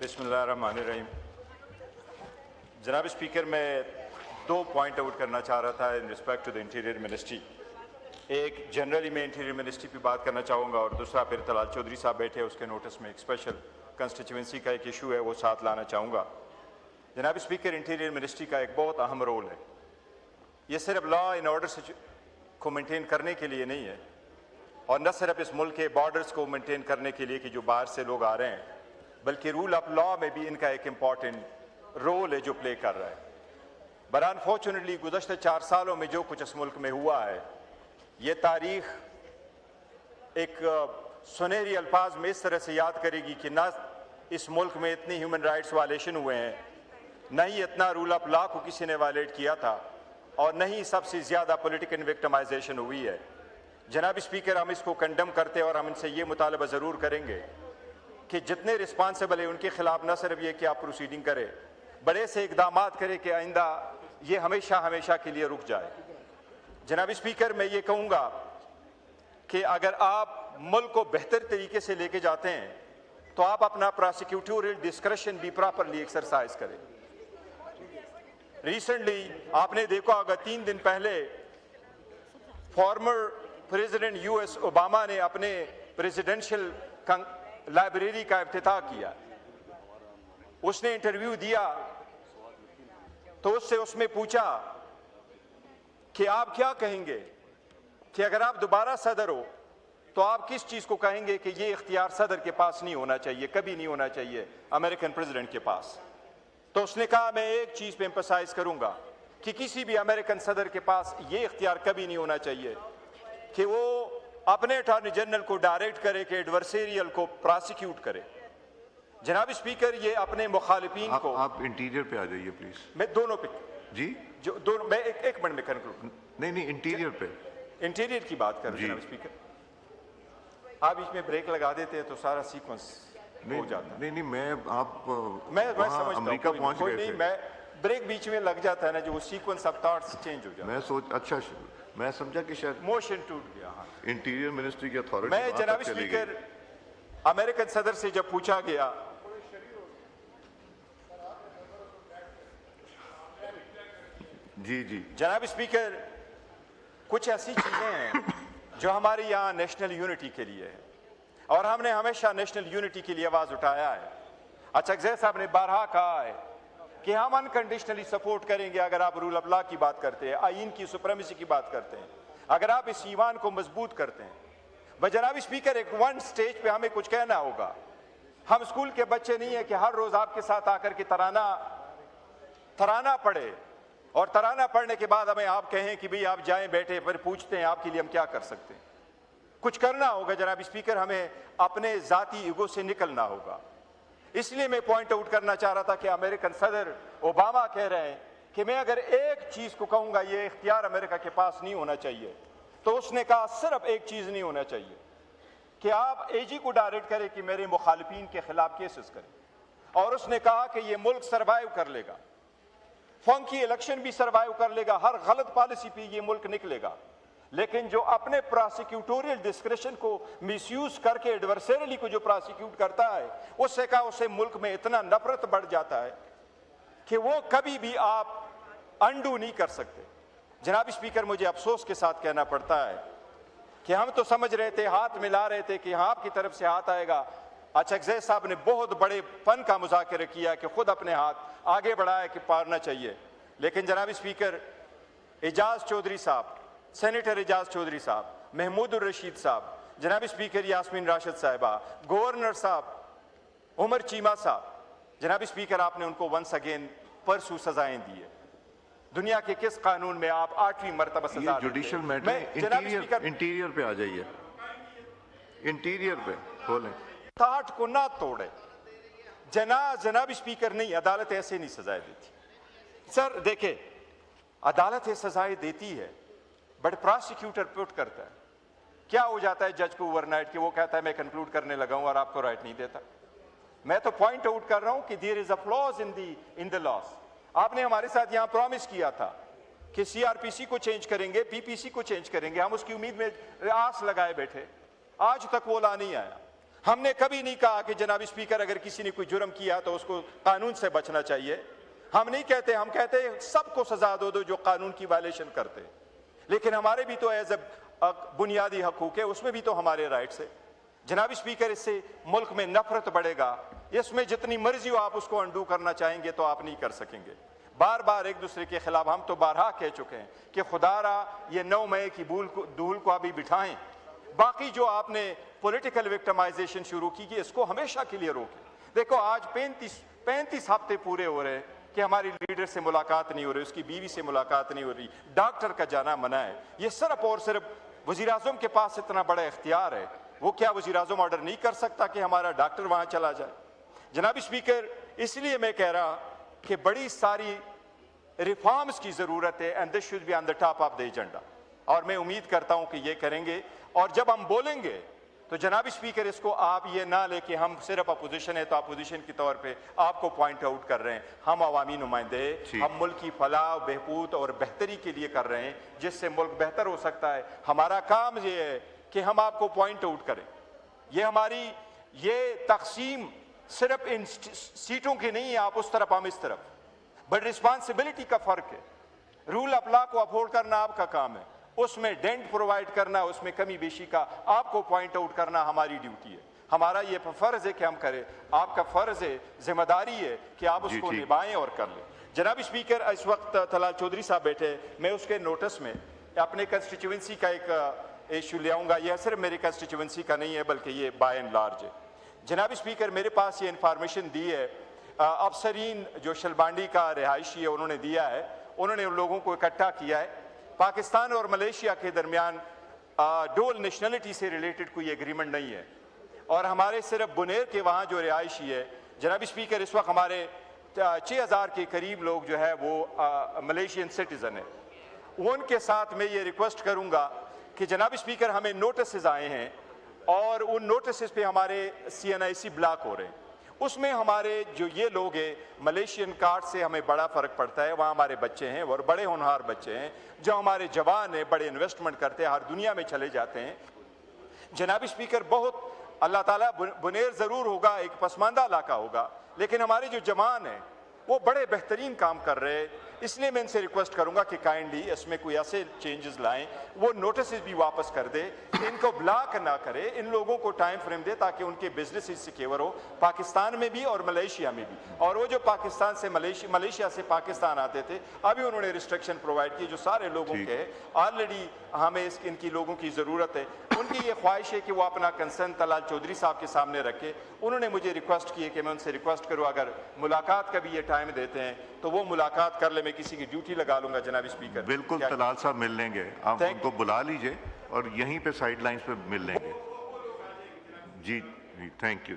बिस्मिल्लाहिर्रहमानिर्रहीम। जनाब स्पीकर, मैं दो पॉइंट आउट करना चाह रहा था in respect to the interior ministry. एक जनरली मैं इंटीरियर मिनिस्ट्री पे बात करना चाहूँगा और दूसरा फिर तलाल चौधरी साहब बैठे उसके नोटिस में एक स्पेशल कंस्टिट्यूंसी का एक इशू है वो साथ लाना चाहूँगा। जनाब स्पीकर, इंटीरियर मिनिस्ट्री का एक बहुत अहम रोल है। ये सिर्फ लॉ एंड ऑर्डर को मेंटेन करने के लिए नहीं है और न सिर्फ इस मुल्क के बॉर्डर्स को मेंटेन करने के लिए कि जो बाहर से लोग आ रहे हैं, बल्कि रूल ऑफ लॉ में भी इनका एक इम्पॉर्टेंट रोल है जो प्ले कर रहा है। बट अनफॉर्चुनेटली गुज़श्ते 4 सालों में जो कुछ इस मुल्क में हुआ है, ये तारीख एक सुनहरी अल्फाज में इस तरह से याद करेगी कि ना इस मुल्क में इतनी ह्यूमन राइट्स वायलेशन हुए हैं, न ही इतना रूल ऑफ लॉ को किसी ने वायलेट किया था और न ही सबसे ज़्यादा पॉलिटिकल विक्टिमाइजेशन हुई है। जनाब स्पीकर, हम इसको कंडेम करते हैं और हम इनसे ये मुतालबा ज़रूर करेंगे कि जितने रिस्पॉन्सिबल है उनके खिलाफ न सिर्फ ये कि आप प्रोसीडिंग करें, बड़े से इकदाम करें कि आइंदा ये हमेशा हमेशा के लिए रुक जाए। जनाब स्पीकर, मैं ये कहूँगा कि अगर आप मुल्क को बेहतर तरीके से लेके जाते हैं तो आप अपना प्रोसिक्यूटोरियल डिस्क्रेशन भी प्रॉपरली एक्सरसाइज करें। रिसेंटली आपने देखा होगा 3 दिन पहले फॉर्मर प्रेसिडेंट यूएस ओबामा ने अपने प्रेसिडेंशियल लाइब्रेरी का इफ्तिताह किया। उसने इंटरव्यू दिया तो उससे उसमें पूछा कि आप क्या कहेंगे कि अगर आप दोबारा सदर हो तो आप किस चीज़ को कहेंगे कि ये इख्तियार सदर के पास नहीं होना चाहिए, कभी नहीं होना चाहिए अमेरिकन प्रेसिडेंट के पास। तो उसने कहा, मैं एक चीज़ पे एम्फसाइज करूंगा कि किसी भी अमेरिकन सदर के पास ये इख्तियार कभी नहीं होना चाहिए कि वो अपने अटॉर्नी जनरल को डायरेक्ट करे कि एडवर्सेरियल को प्रोसिक्यूट करे। जनाब स्पीकर, ये अपने मुखालिफिन को आप इंटीरियर पे आ जाइए प्लीज। मैं दोनों पे जी, जो दोनों, मैं एक मिनट में कंक्लूड। नहीं इंटीरियर पे, इंटीरियर की बात कर रहे हैं जनाब स्पीकर। आप इसमें ब्रेक लगा देते हैं तो सारा सीक्वेंस हो जाता है। नहीं मैं समझता अमेरिका हूं, पहुंच गए थे। मैं ब्रेक बीच में लग जाता है ना, जो वो सीक्वेंस ऑफ थॉट्स चेंज हो जाता है। मैं समझा कि शायद मोशन टूट गया। हाँ, इंटीरियर मिनिस्ट्री की अथॉरिटी। मैं जनाब स्पीकर, अमेरिकन सदर से जब पूछा गया जी जनाब स्पीकर, कुछ ऐसी चीजें हैं जो हमारे यहाँ नेशनल यूनिटी के लिए है और हमने हमेशा नेशनल यूनिटी के लिए आवाज उठाया है। अच्छा, अक्सर साहब ने बारहा कहा है कि हम अनकंडीशनली सपोर्ट करेंगे अगर आप रूल ऑफ लॉ की बात करते हैं, आइन की सुप्रीमेसी की बात करते हैं, अगर आप इस ईमान को मजबूत करते हैं। बस जनाब स्पीकर, एक वन स्टेज पे हमें कुछ कहना होगा। हम स्कूल के बच्चे नहीं है कि हर रोज आपके साथ आकर के तराना पढ़े और तराना पढ़ने के बाद हमें आप कहें कि भाई आप जाएं बैठे, फिर पूछते हैं आपके लिए हम क्या कर सकते हैं। कुछ करना होगा जनाब स्पीकर, हमें अपने जाती ईगो से निकलना होगा। इसलिए मैं पॉइंट आउट करना चाह रहा था कि अमेरिकन सदर ओबामा कह रहे हैं कि मैं अगर एक चीज को कहूंगा ये इख्तियार अमेरिका के पास नहीं होना चाहिए, तो उसने कहा सिर्फ एक चीज नहीं होना चाहिए कि आप एजी को डायरेक्ट करें कि मेरे मुखालिफिन के खिलाफ केसेस करें। और उसने कहा कि ये मुल्क सर्वाइव कर लेगा, फंकी इलेक्शन भी सर्वाइव कर लेगा, हर गलत पॉलिसी पे ये मुल्क निकलेगा, लेकिन जो अपने प्रोसिक्यूटोरियल डिस्क्रेशन को मिसयूज करके एडवर्सरी को जो प्रोसिक्यूट करता है, उससे कहा उसे मुल्क में इतना नफरत बढ़ जाता है कि वो कभी भी आप अंडू नहीं कर सकते। जनाब स्पीकर, मुझे अफसोस के साथ कहना पड़ता है कि हम तो समझ रहे थे, हाथ मिला रहे थे कि हाँ आपकी तरफ से हाथ आएगा। अच्छा, अक्सर साहब ने बहुत बड़े फन का मुज़ाकरा किया कि खुद अपने हाथ आगे बढ़ाया कि पारना चाहिए, लेकिन जनाब स्पीकर, एजाज चौधरी साहब, सेनेटर एजाज चौधरी साहब, महमूदुर रशीद साहब, जनाब स्पीकर यास्मीन राशिद साहिबा, गवर्नर साहब उमर चीमा साहब, जनाब स्पीकर, आपने उनको वंस अगेन परसों सजाएं दी है। दुनिया के किस कानून में आप 8वीं मरतबा सजा? Judicial matter. इंटीरियर पे आ जाइए, इंटीरियर पे बोलें। ताट को ना तोड़े जनाब स्पीकर, नहीं, अदालत ऐसे नहीं सजाएं देती। सर देखे, अदालत ये सजाएं देती है बट प्रोसिक्यूटर पुट करता है। क्या हो जाता है जज को ओवरनाइट कि वो कहता है मैं कंक्लूड करने लगा हूं और आपको राइट नहीं देता। मैं तो पॉइंट आउट कर रहा हूं कि there is a flaws in the laws. आपने हमारे साथ यहां प्रॉमिस किया था कि सीआरपीसी को चेंज करेंगे, पीपीसी को चेंज करेंगे, हम उसकी उम्मीद में आस लगाए बैठे, आज तक वो ला नहीं आया। हमने कभी नहीं कहा कि जनाब स्पीकर अगर किसी ने कोई जुर्म किया तो उसको कानून से बचना चाहिए। हम नहीं कहते, हम कहते हैं सबको सजा दो जो कानून की वायलेशन करते हैं। लेकिन हमारे भी तो एज ए बुनियादी हकूक है, उसमें भी तो हमारे राइट्स है। जनाब स्पीकर, इससे मुल्क में नफरत बढ़ेगा। इसमें जितनी मर्जी हो आप उसको अंडू करना चाहेंगे तो आप नहीं कर सकेंगे। बार बार एक दूसरे के खिलाफ हम तो बारहा कह चुके हैं कि खुदारा ये 9 मई की धूल को अभी बिठाएं। बाकी जो आपने पॉलिटिकल विक्टिमाइजेशन शुरू की इसको हमेशा के लिए रोकें। देखो आज 35 हफ्ते पूरे हो रहे हैं कि हमारी लीडर से मुलाकात नहीं हो रही, उसकी बीवी से मुलाकात नहीं हो रही, डॉक्टर का जाना मना है। ये सिर्फ और सिर्फ वज़ीर आज़म के पास इतना बड़ा इख्तियार है, वो क्या वज़ीर आज़म ऑर्डर नहीं कर सकता कि हमारा डॉक्टर वहां चला जाए? जनाब स्पीकर, इसलिए मैं कह रहा कि बड़ी सारी रिफॉर्म्स की जरूरत है and this should be on the top of the agenda. और मैं उम्मीद करता हूं कि ये करेंगे। और जब हम बोलेंगे तो जनाब स्पीकर, इसको आप ये ना लेके हम सिर्फ अपोजिशन है तो अपोजिशन के तौर पे आपको पॉइंट आउट कर रहे हैं। हम अवामी नुमाइंदे, हम मुल्क की फलाह बहबूद और बेहतरी के लिए कर रहे हैं जिससे मुल्क बेहतर हो सकता है। हमारा काम ये है कि हम आपको पॉइंट आउट करें। ये हमारी ये तकसीम सिर्फ इन सीटों की नहीं है, आप उस तरफ हम इस तरफ, बट रिस्पॉन्सिबिलिटी का फर्क है। रूल ऑफ लॉ को अफोर्ड करना आपका काम है, उसमें डेंट प्रोवाइड करना, उसमें कमी बेशी का आपको पॉइंट आउट करना हमारी ड्यूटी है। हमारा ये फर्ज है कि हम करें, आपका फर्ज है, जिम्मेदारी है कि आप उसको निभाएं और कर लें। जनाब स्पीकर, इस वक्त तलाल चौधरी साहब बैठे, मैं उसके नोटिस में अपने कंस्टिट्यूंसी का एक इशू ले आऊँगा। यह सिर्फ मेरी कंस्टिट्यूंसी का नहीं है बल्कि ये बाय एंड लार्ज है। जनाब स्पीकर, मेरे पास ये इंफॉर्मेशन दी है, अफसरीन जो शलबांडी का रिहायशी है उन्होंने दिया है, उन्होंने उन लोगों को इकट्ठा किया है। पाकिस्तान और मलेशिया के दरमियान डुअल नेशनलिटी से रिलेटेड कोई एग्रीमेंट नहीं है और हमारे सिर्फ बुनेर के वहाँ जो रिहायशी है, जनाब स्पीकर, इस वक्त हमारे 6000 के करीब लोग जो है वो मलेशियन सिटीजन है। उनके साथ मैं ये रिक्वेस्ट करूँगा कि जनाब स्पीकर, हमें नोटिस आए हैं और उन नोटिस पे हमारे CNIC ब्लॉक हो रहे हैं। उसमें हमारे जो ये लोग हैं मलेशियन कार्ड से हमें बड़ा फ़र्क पड़ता है। वहाँ हमारे बच्चे हैं और बड़े होनहार बच्चे हैं जो हमारे जवान हैं, बड़े इन्वेस्टमेंट करते हैं, हर दुनिया में चले जाते हैं। जनाब स्पीकर, बहुत अल्लाह ताला बुनेर ज़रूर होगा, एक पसमानदा इलाका होगा, लेकिन हमारे जो जवान हैं वो बड़े बेहतरीन काम कर रहे हैं। इसलिए मैं इनसे रिक्वेस्ट करूंगा कि काइंडली इसमें कोई ऐसे चेंजेस लाएं, वो नोटिस भी वापस कर दे, इनको ब्लॉक ना करे, इन लोगों को टाइम फ्रेम दे ताकि उनके बिजनेस सिक्योर हो, पाकिस्तान में भी और मलेशिया में भी। और वो जो पाकिस्तान से मलेशिया से पाकिस्तान आते थे, अभी उन्होंने रिस्ट्रिक्शन प्रोवाइड की जो सारे लोगों के ऑलरेडी हमें इनकी लोगों की ज़रूरत है। उनकी ये ख्वाहिश है कि वो अपना कंसर्न तलाल चौधरी साहब के सामने रखे। उन्होंने मुझे रिक्वेस्ट की है कि मैं उनसे रिक्वेस्ट करूँ अगर मुलाकात का भी ये टाइम देते हैं तो वो मुलाकात कर ले, मैं किसी की ड्यूटी लगा लूंगा। जनाब स्पीकर, बिल्कुल तलाल साहब मिल लेंगे, आप उनको बुला लीजिए और यहीं पे साइड लाइंस पे मिल लेंगे। जी, थैंक यू।